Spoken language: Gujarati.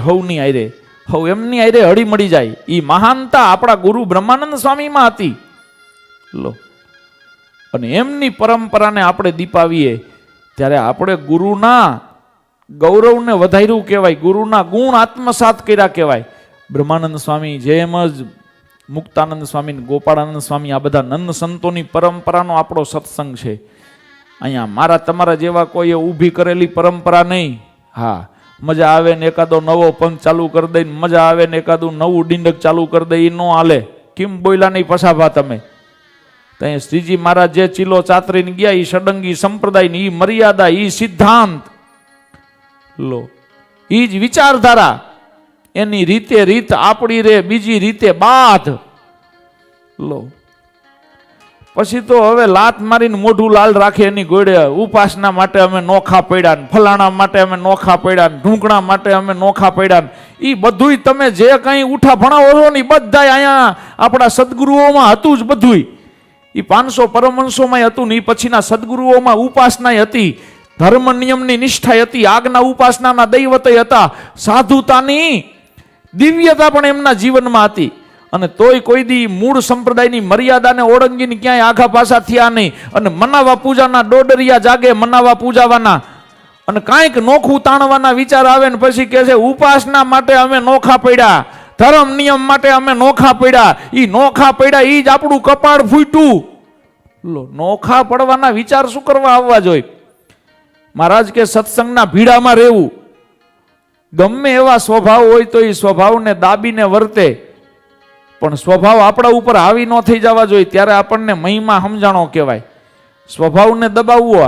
હવની આયરે, હવ એમની આયરે હળી મળી જાય. એ મહાનતા આપણા ગુરુ બ્રહ્માનંદ સ્વામીમાં હતી. લો, અને એમની પરંપરાને આપણે દીપાવીએ ત્યારે આપણે ગુરુના ગૌરવને વધાર્યું કહેવાય, ગુરુના ગુણ આત્મસાત કર્યા કહેવાય. બ્રહ્માનંદ સ્વામી જેમ જ મુક્તાનંદ સ્વામી, ગોપાળાનંદ સ્વામી, આ બધા નંદ સંતોની પરંપરાનો આપણો સત્સંગ છે. અહીંયા મારા તમારા જેવા કોઈએ ઊભી કરેલી પરંપરા નહીં. હા, મજા આવે ને એકાદો નવો પંથ ચાલુ કરી દઈને, મજા આવે ને એકાદું નવું ડિંડક ચાલુ કરી દે, એ ન હાલે. કેમ બોયલા નહીં પછાભા તમે? ત્યાં શ્રીજી મહારાજ જે ચીલો ચાતરીને ગયા, એ ષડંગી સંપ્રદાયની એ મર્યાદા, એ સિદ્ધાંત, લો, એ જ વિચારધારા, એની રીતે રીત આપણી રે, બીજી રીતે બાદ. લો, પછી તો હવે લાત મારીને મોઢું લાલ રાખે એની ગોળે. ઉપાસના માટે અમે નોખા પડ્યા ને, ફલાણા માટે અમે નોખા પડ્યા ને, ઢૂંકણા માટે અમે નોખા પડ્યા ને. એ બધુંય તમે જે કંઈ ઉઠા ભણાવો છો ને, બધા અહીંયા આપણા સદગુરુઓમાં હતું જ બધુંય. એ 500 પરમહંસોમાં હતું ને, એ પછીના સદગુરુઓમાં ઉપાસના હતી, ધર્મ નિયમની નિષ્ઠા હતી, આજ્ઞા ઉપાસનાના દૈવતય હતા, સાધુતાની દિવ્યતા પણ એમના જીવનમાં હતી. અને તોય કોઈ દી મૂળ સંપ્રદાયની મર્યાદાને ઓળંગીને ક્યાંય આઘા પાછા થયા નહીં. અને મનાવા પૂજાના ડોડરિયા જાગે, મનાવા પૂજાવાના, અને કાંઈક નોખું તાણવાના વિચાર આવે ને પછી કહે છે ઉપાસના માટે અમે નોખા પડ્યા, ધર્મ નિયમ માટે અમે નોખા પડ્યા. ઈ નોખા પડ્યા ઈ જ આપણું કપાળ ફૂટ્યું. લો, નોખા પડવાના વિચાર શું કરવા આવવા જોઈએ? મહારાજ કે સત્સંગના ભીડામાં રહેવું. ગમે એવા સ્વભાવ હોય તો એ સ્વભાવને દાબીને વર્તે, પણ સ્વભાવ આપણા ઉપર હાવી ન થઈ જવા જોઈએ. ત્યારે આપણને મહિમા સમજાણો કહેવાય. સ્વભાવને દબાવવો